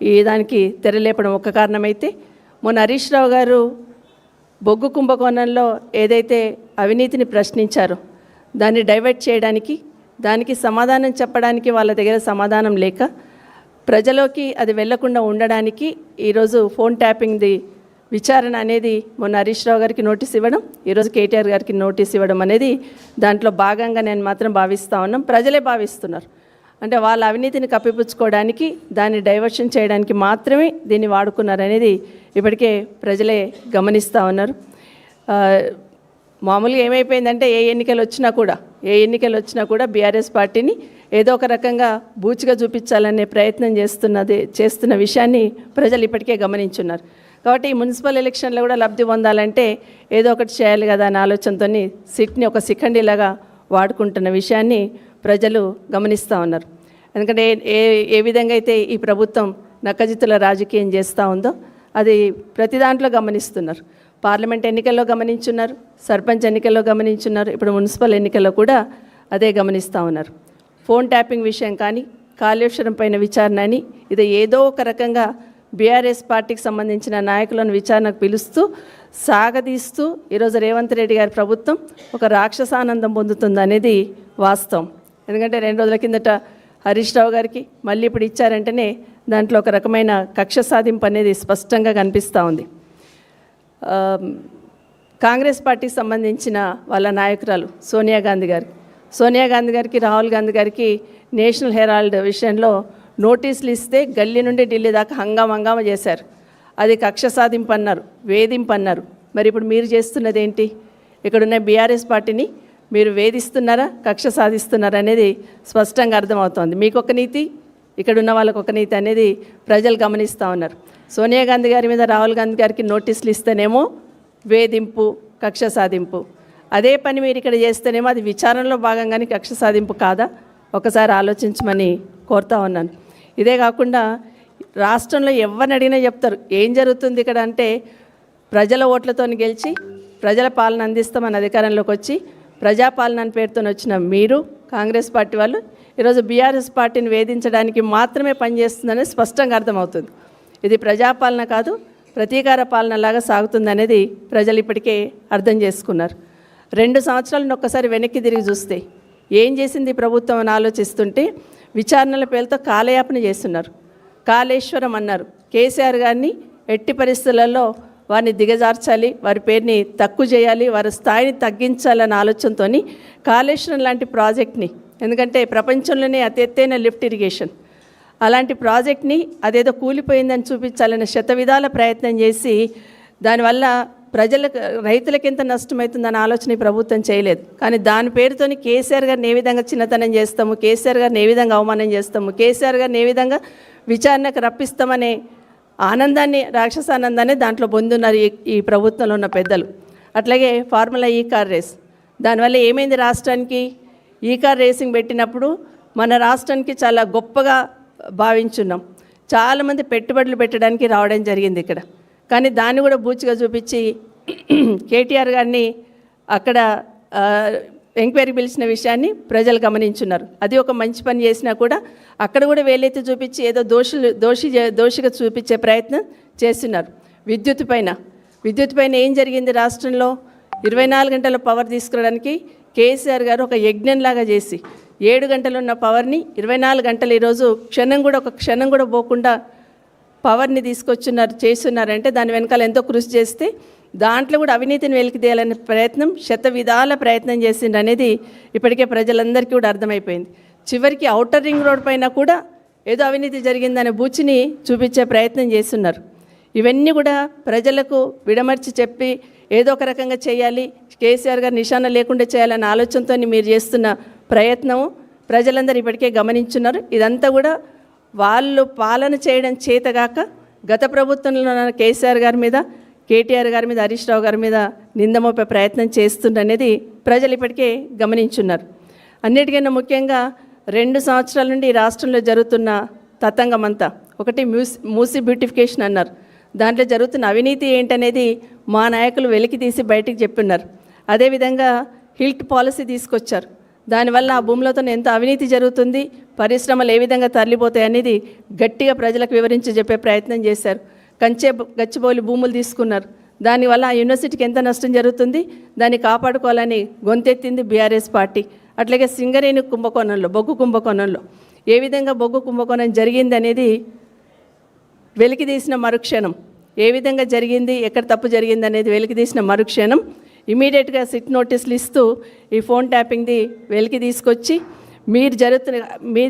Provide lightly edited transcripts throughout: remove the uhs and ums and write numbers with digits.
ఈ దానికి తెరలేపడం ఒక కారణమైతే, మొన్న హరీష్ రావు గారు బొగ్గు కుంభకోణంలో ఏదైతే అవినీతిని ప్రశ్నించారో దాన్ని డైవర్ట్ చేయడానికి, దానికి సమాధానం చెప్పడానికి వాళ్ళ దగ్గర సమాధానం లేక ప్రజలోకి అది వెళ్లకుండా ఉండడానికి ఈరోజు ఫోన్ ట్యాపింగ్ది విచారణ అనేది మొన్న హరీష్ రావు గారికి నోటీస్ ఇవ్వడం, ఈరోజు కేటీఆర్ గారికి నోటీస్ ఇవ్వడం అనేది దాంట్లో భాగంగా నేను మాత్రం భావిస్తూ ఉన్నాం. ప్రజలే భావిస్తున్నారు. అంటే వాళ్ళ అవినీతిని కప్పిపుచ్చుకోవడానికి, దాన్ని డైవర్షన్ చేయడానికి మాత్రమే దీన్ని వాడుకున్నారనేది ఇప్పటికే ప్రజలే గమనిస్తూ ఉన్నారు. మామూలుగా ఏమైపోయిందంటే ఏ ఎన్నికలు వచ్చినా కూడా బీఆర్ఎస్ పార్టీని ఏదో ఒక రకంగా బూచిగా చూపించాలనే ప్రయత్నం చేస్తున్న విషయాన్ని ప్రజలు ఇప్పటికే గమనించున్నారు. కాబట్టి ఈ మున్సిపల్ ఎలక్షన్లో కూడా లబ్ధి పొందాలంటే ఏదో ఒకటి చేయాలి కదా అనే ఆలోచనతో సిట్ని ఒక శిఖండిలాగా వాడుకుంటున్న విషయాన్ని ప్రజలు గమనిస్తూ ఉన్నారు. ఎందుకంటే ఏ విధంగా అయితే ఈ ప్రభుత్వం నక్కజిత్తుల రాజకీయం చేస్తూ ఉందో అది ప్రతి దాంట్లో గమనిస్తున్నారు. పార్లమెంట్ ఎన్నికల్లో గమనించున్నారు, సర్పంచ్ ఎన్నికల్లో గమనించున్నారు, ఇప్పుడు మున్సిపల్ ఎన్నికల్లో కూడా అదే గమనిస్తూ ఉన్నారు. ఫోన్ ట్యాపింగ్ విషయం కానీ, కాళేశ్వరం పైన విచారణ అని ఇది ఏదో ఒక రకంగా బీఆర్ఎస్ పార్టీకి సంబంధించిన నాయకులను విచారణకు పిలుస్తూ సాగదీస్తూ ఈరోజు రేవంత్ రెడ్డి గారి ప్రభుత్వం ఒక రాక్షసానందం పొందుతుంది అనేది వాస్తవం. ఎందుకంటే 2 రోజుల కిందట హరీష్ రావు గారికి మళ్ళీ ఇప్పుడు ఇచ్చారంటేనే దాంట్లో ఒక రకమైన కక్ష సాధింపు అనేది స్పష్టంగా కనిపిస్తూ ఉంది. కాంగ్రెస్ పార్టీకి సంబంధించిన వాళ్ళ నాయకురాలు సోనియా గాంధీ గారికి రాహుల్ గాంధీ గారికి నేషనల్ హెరాల్డ్ విషయంలో నోటీసులు ఇస్తే గల్లీ నుండి ఢిల్లీ దాకా హంగామా చేశారు. అది కక్ష సాధింపు అన్నారు, వేధింపు అన్నారు. మరి ఇప్పుడు మీరు చేస్తున్నది ఏంటి? ఇక్కడున్న బీఆర్ఎస్ పార్టీని మీరు వేధిస్తున్నారా, కక్ష సాధిస్తున్నారా అనేది స్పష్టంగా అర్థమవుతోంది. మీకు ఒక నీతి, ఇక్కడ ఉన్న వాళ్ళకు ఒక నీతి అనేది ప్రజలు గమనిస్తూ ఉన్నారు. సోనియా గాంధీ గారి మీద రాహుల్ గాంధీ గారికి నోటీసులు ఇస్తేనేమో వేధింపు, కక్ష సాధింపు. అదే పని మీరు ఇక్కడ చేస్తేనేమో అది విచారణలో భాగంగానే కక్ష సాధింపు కాదా? ఒకసారి ఆలోచించమని కోరుతా ఉన్నాను. ఇదే కాకుండా రాష్ట్రంలో ఎవరిని అడిగినా చెప్తారు ఏం జరుగుతుంది ఇక్కడ అంటే, ప్రజల ఓట్లతో గెలిచి ప్రజల పాలన అందిస్తామని అధికారంలోకి వచ్చి ప్రజాపాలన అని పేరుతో వచ్చిన మీరు కాంగ్రెస్ పార్టీ వాళ్ళు ఈరోజు బీఆర్ఎస్ పార్టీని వేధించడానికి మాత్రమే పనిచేస్తుందనేది స్పష్టంగా అర్థమవుతుంది. ఇది ప్రజాపాలన కాదు, ప్రతీకార పాలనలాగా సాగుతుందనేది ప్రజలు ఇప్పటికే అర్థం చేసుకున్నారు. 2 సంవత్సరాలను ఒక్కసారి వెనక్కి తిరిగి చూస్తే ఏం చేసింది ప్రభుత్వం అని ఆలోచిస్తుంటే విచారణల పేరుతో కాలయాపన చేస్తున్నారు. కాళేశ్వరం అన్నారు. కేసీఆర్ గారిని ఎట్టి పరిస్థితులలో వారిని దిగజార్చాలి, వారి పేరుని తక్కువ చేయాలి, వారి స్థాయిని తగ్గించాలన్న ఆలోచనతో కాళేశ్వరం లాంటి ప్రాజెక్ట్ని, ఎందుకంటే ప్రపంచంలోనే అతి ఎత్తైన లిఫ్ట్ ఇరిగేషన్ అలాంటి ప్రాజెక్ట్ని అదేదో కూలిపోయిందని చూపించాలనే శతవిధాల ప్రయత్నం చేసి దానివల్ల రైతులకు ఎంత నష్టమవుతుందన్న ఆలోచన ఈ ప్రభుత్వం చేయలేదు. కానీ దాని పేరుతో కేసీఆర్ గారిని ఏ విధంగా చిన్నతనం చేస్తాము, కేసీఆర్ గారిని ఏ విధంగా అవమానం చేస్తాము, కేసీఆర్ గారిని ఏ విధంగా విచారణకు రప్పిస్తామనే ఆనందాన్ని, రాక్షసానందాన్ని దాంట్లో పొందున్నారు ఈ ప్రభుత్వంలో ఉన్న పెద్దలు. అట్లాగే ఫార్ములా ఈ కార్ రేస్, దానివల్ల ఏమైంది రాష్ట్రానికి? ఈ కార్ రేసింగ్ పెట్టినప్పుడు మన రాష్ట్రానికి చాలా గొప్పగా భావించున్నాం. చాలామంది పెట్టుబడులు పెట్టడానికి రావడం జరిగింది ఇక్కడ. కానీ దాన్ని కూడా బూచిగా చూపించి కేటీఆర్ గారిని అక్కడ ఎంక్వైరీ పిలిచిన విషయాన్ని ప్రజలు గమనించున్నారు. అది ఒక మంచి పని చేసినా కూడా అక్కడ కూడా వేలెత్తి చూపించి ఏదో దోషిగా చూపించే ప్రయత్నం చేస్తున్నారు. విద్యుత్ పైన ఏం జరిగింది రాష్ట్రంలో? 24 గంటల పవర్ తీసుకురావడానికి కేసీఆర్ గారు ఒక యజ్ఞంలాగా చేసి 7 గంటలు ఉన్న పవర్ని 24 గంటలు ఈరోజు ఒక క్షణం కూడా పోకుండా పవర్ని చేస్తున్నారంటే దాని వెనకాల ఎంతో కృషి చేస్తే దాంట్లో కూడా అవినీతిని వెలికి తీయాలనే ప్రయత్నం, శతవిధాల ప్రయత్నం చేసిండ్రు అనేది ఇప్పటికే ప్రజలందరికీ కూడా అర్థమైపోయింది. చివరికి ఔటర్ రింగ్ రోడ్ పైన కూడా ఏదో అవినీతి జరిగిందనే బూచిని చూపించే ప్రయత్నం చేస్తున్నారు. ఇవన్నీ కూడా ప్రజలకు విడమర్చి చెప్పి ఏదో ఒక రకంగా చేయాలి, కేసీఆర్ గారు నిశాన లేకుండా చేయాలనే ఆలోచనతో మీరు చేస్తున్న ప్రయత్నము ప్రజలందరూ ఇప్పటికే గమనించున్నారు. ఇదంతా కూడా వాళ్ళు పాలన చేయడం చేతగాక గత ప్రభుత్వంలో కేసీఆర్ గారి మీద, కేటీఆర్ గారి మీద, హరీష్ రావు గారి మీద నిందమోపే ప్రయత్నం చేస్తుందనేది ప్రజలు ఇప్పటికే గమనించున్నారు. అన్నిటికన్నా ముఖ్యంగా 2 సంవత్సరాల నుండి ఈ రాష్ట్రంలో జరుగుతున్న తతంగం అంతా, ఒకటి మూసీ బ్యూటిఫికేషన్ అన్నారు, దాంట్లో జరుగుతున్న అవినీతి ఏంటనేది మా నాయకులు వెలికి తీసి బయటికి చెప్పున్నారు. అదేవిధంగా హిల్ట్ పాలసీ తీసుకొచ్చారు, దానివల్ల ఆ భూములతో ఎంత అవినీతి జరుగుతుంది, పరిశ్రమలు ఏ విధంగా తరలిపోతాయి అనేది గట్టిగా ప్రజలకు వివరించి చెప్పే ప్రయత్నం చేశారు. గచ్చిబౌలి భూములు తీసుకున్నారు. దానివల్ల ఆ యూనివర్సిటీకి ఎంత నష్టం జరుగుతుంది, దాన్ని కాపాడుకోవాలని గొంతెత్తింది బీఆర్ఎస్ పార్టీ. అట్లాగే సింగరేణి కుంభకోణంలో, బొగ్గు కుంభకోణంలో ఏ విధంగా బొగ్గు కుంభకోణం జరిగింది అనేది వెలికి తీసిన మరుక్షణం, ఏ విధంగా జరిగింది, ఎక్కడ తప్పు జరిగింది అనేది వెలికి తీసిన మరుక్షణం ఇమీడియట్గా సిట్ నోటీసులు ఇస్తూ ఈ ఫోన్ ట్యాపింగ్ది వెలికి తీసుకొచ్చి మీ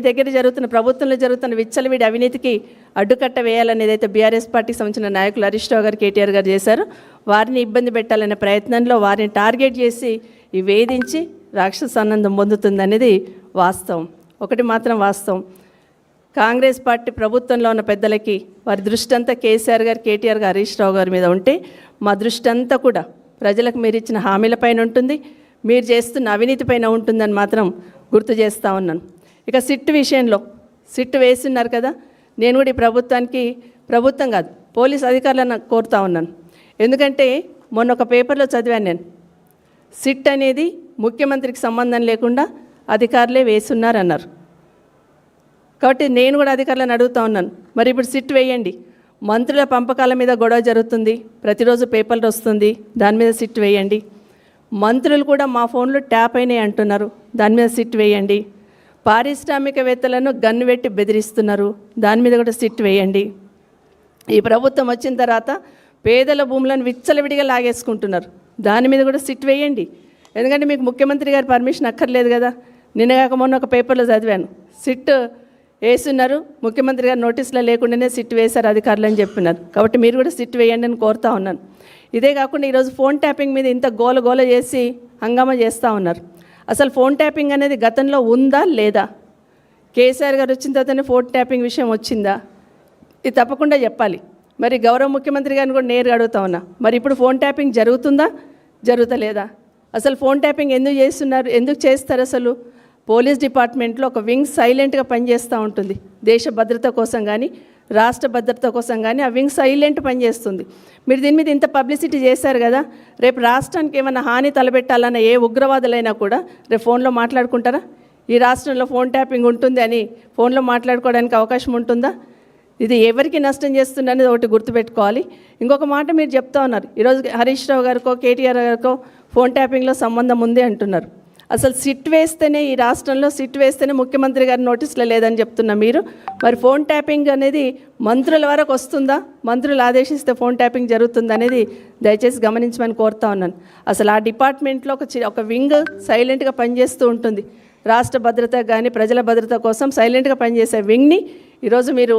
దగ్గర జరుగుతున్న ప్రభుత్వంలో జరుగుతున్న విచ్చలవిడి అవినీతికి అడ్డుకట్ట వేయాలనేది అయితే బీఆర్ఎస్ పార్టీకి సంబంధించిన నాయకులు హరీష్ రావు గారు, కేటీఆర్ గారు చేశారు. వారిని ఇబ్బంది పెట్టాలనే ప్రయత్నంలో వారిని టార్గెట్ చేసి ఈ వేధించి రాక్షస ఆనందం పొందుతుందనేది వాస్తవం. ఒకటి మాత్రం వాస్తవం, కాంగ్రెస్ పార్టీ ప్రభుత్వంలో ఉన్న పెద్దలకి వారి దృష్టి అంతా కేసీఆర్ గారు, కేటీఆర్ గారు, హరీష్ రావు గారి మీద ఉంటే మా దృష్టి అంతా కూడా ప్రజలకు మీరు ఇచ్చిన హామీలపైన ఉంటుంది, మీరు చేస్తున్న అవినీతి పైన ఉంటుందని మాత్రం గుర్తు చేస్తూ ఉన్నాను. ఇక సిట్ విషయంలో సిట్ వేస్తున్నారు కదా, నేను కూడా ఈ ప్రభుత్వం కాదు పోలీస్ అధికారులను కోరుతా ఉన్నాను. ఎందుకంటే మొన్న ఒక పేపర్లో చదివాను నేను, సిట్ అనేది ముఖ్యమంత్రికి సంబంధం లేకుండా అధికారులే వేస్తున్నారన్నారు. కాబట్టి నేను కూడా అధికారులను అడుగుతూ ఉన్నాను, మరి ఇప్పుడు సిట్ వేయండి. మంత్రుల పంపకాల మీద గొడవ జరుగుతుంది, ప్రతిరోజు పేపర్లు వస్తుంది, దాని మీద సిట్ వేయండి. మంత్రులు కూడా మా ఫోన్లో ట్యాప్ అయినాయి అంటున్నారు, దాని మీద సిట్ వేయండి. పారిశ్రామికవేత్తలను గన్ను పెట్టి బెదిరిస్తున్నారు, దాని మీద కూడా సిట్ వేయండి. ఈ ప్రభుత్వం వచ్చిన తర్వాత పేదల భూములను విచ్చలవిడిగా లాగేసుకుంటున్నారు, దాని మీద కూడా సిట్ వేయండి. ఎందుకంటే మీకు ముఖ్యమంత్రి గారి పర్మిషన్ అక్కర్లేదు కదా. నిన్నగాక మొన్న ఒక పేపర్లో చదివాను, సిట్ వేస్తున్నారు, ముఖ్యమంత్రి గారు నోటీసులో లేకుండానే సిట్ వేశారు అధికారులు అని చెప్పినారు. కాబట్టి మీరు కూడా సిట్ వేయండి అని కోరుతా ఉన్నాను. ఇదే కాకుండా ఈరోజు ఫోన్ ట్యాపింగ్ మీద ఇంత గోల చేసి హంగామా చేస్తూ ఉన్నారు. అసలు ఫోన్ ట్యాపింగ్ అనేది గతంలో ఉందా లేదా? కేసీఆర్ గారు వచ్చిన తర్వాతనే ఫోన్ ట్యాపింగ్ విషయం వచ్చిందా? ఇది తప్పకుండా చెప్పాలి. మరి గౌరవ ముఖ్యమంత్రి గారిని కూడా నేరుగా అడుగుతా ఉన్నా, మరి ఇప్పుడు ఫోన్ ట్యాపింగ్ జరుగుతుందా, జరుగుతలేదా? అసలు ఫోన్ ట్యాపింగ్ ఎందుకు చేస్తున్నారు, ఎందుకు చేస్తారు? అసలు పోలీస్ డిపార్ట్మెంట్లో ఒక వింగ్ సైలెంట్గా పనిచేస్తూ ఉంటుంది. దేశ భద్రత కోసం కానీ, రాష్ట్ర భద్రత కోసం కానీ ఆ వింగ్ సైలెంట్ పనిచేస్తుంది. మీరు దీని మీద ఇంత పబ్లిసిటీ చేశారు కదా, రేపు రాష్ట్రానికి ఏమైనా హాని తలపెట్టాలన్న ఏ ఉగ్రవాదులైనా కూడా రేపు ఫోన్లో మాట్లాడుకుంటారా? ఈ రాష్ట్రంలో ఫోన్ ట్యాపింగ్ ఉంటుంది అని ఫోన్లో మాట్లాడుకోవడానికి అవకాశం ఉంటుందా? ఇది ఎవరికి నష్టం చేస్తుంది అనేది ఒకటి గుర్తుపెట్టుకోవాలి. ఇంకొక మాట మీరు చెప్తా ఉన్నారు, ఈరోజు హరీష్ రావు గారికో కేటీఆర్ గారికో ఫోన్ ట్యాపింగ్లో సంబంధం ఉంది అంటున్నారు. అసలు సిట్ వేస్తేనే, ఈ రాష్ట్రంలో సిట్ వేస్తేనే ముఖ్యమంత్రి గారి నోటీసులో లేదని చెప్తున్నా మీరు. మరి ఫోన్ ట్యాపింగ్ అనేది మంత్రుల వరకు వస్తుందా? మంత్రులు ఆదేశిస్తే ఫోన్ ట్యాపింగ్ జరుగుతుంది అనేది దయచేసి గమనించమని కోరుతా ఉన్నాను. అసలు ఆ డిపార్ట్మెంట్లో ఒక వింగ్ సైలెంట్గా పనిచేస్తూ ఉంటుంది. రాష్ట్ర భద్రత కానీ ప్రజల భద్రత కోసం సైలెంట్గా పనిచేసే వింగ్ని ఈరోజు మీరు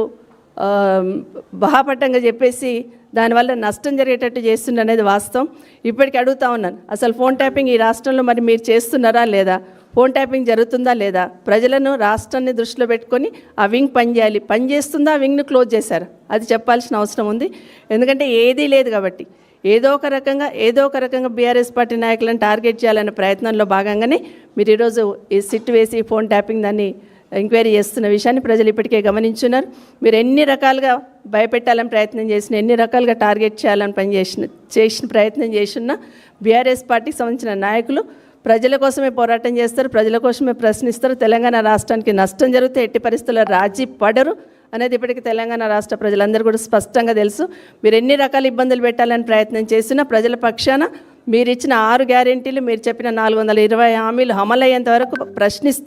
బహాపట్టంగా చెప్పేసి దానివల్ల నష్టం జరిగేటట్టు చేస్తున్న అనేది వాస్తవం. ఇప్పటికీ అడుగుతా ఉన్నాను, అసలు ఫోన్ ట్యాపింగ్ ఈ రాష్ట్రంలో మరి మీరు చేస్తున్నారా లేదా? ఫోన్ ట్యాపింగ్ జరుగుతుందా లేదా? ప్రజలను, రాష్ట్రాన్ని దృష్టిలో పెట్టుకొని ఆ వింగ్ పనిచేయాలి. పనిచేస్తుందా? ఆ వింగ్ను క్లోజ్ చేశారు, అది చెప్పాల్సిన అవసరం ఉంది. ఎందుకంటే ఏదీ లేదు కాబట్టి ఏదో ఒక రకంగా బీఆర్ఎస్ పార్టీ నాయకులను టార్గెట్ చేయాలనే ప్రయత్నంలో భాగంగానే మీరు ఈరోజు ఈ సిట్ వేసి ఫోన్ ట్యాపింగ్ దాన్ని ఎంక్వైరీ చేస్తున్న విషయాన్ని ప్రజలు ఇప్పటికే గమనించున్నారు. మీరు ఎన్ని రకాలుగా భయపెట్టాలని ప్రయత్నం చేసిన, ఎన్ని రకాలుగా టార్గెట్ చేయాలని చేసిన ప్రయత్నం చేసిన బీఆర్ఎస్ పార్టీకి సంబంధించిన నాయకులు ప్రజల కోసమే పోరాటం చేస్తారు, ప్రజల కోసమే ప్రశ్నిస్తారు. తెలంగాణ రాష్ట్రానికి నష్టం జరిగితే ఎట్టి పరిస్థితుల్లో రాజీ పడరు అనేది ఇప్పటికీ తెలంగాణ రాష్ట్ర ప్రజలందరూ కూడా స్పష్టంగా తెలుసు. మీరు ఎన్ని రకాల ఇబ్బందులు పెట్టాలని ప్రయత్నం చేసినా ప్రజల పక్షాన మీరు ఇచ్చిన 6 గ్యారెంటీలు, మీరు చెప్పిన 420 హామీలు అమలయ్యేంత వరకు ప్రశ్నిస్తూ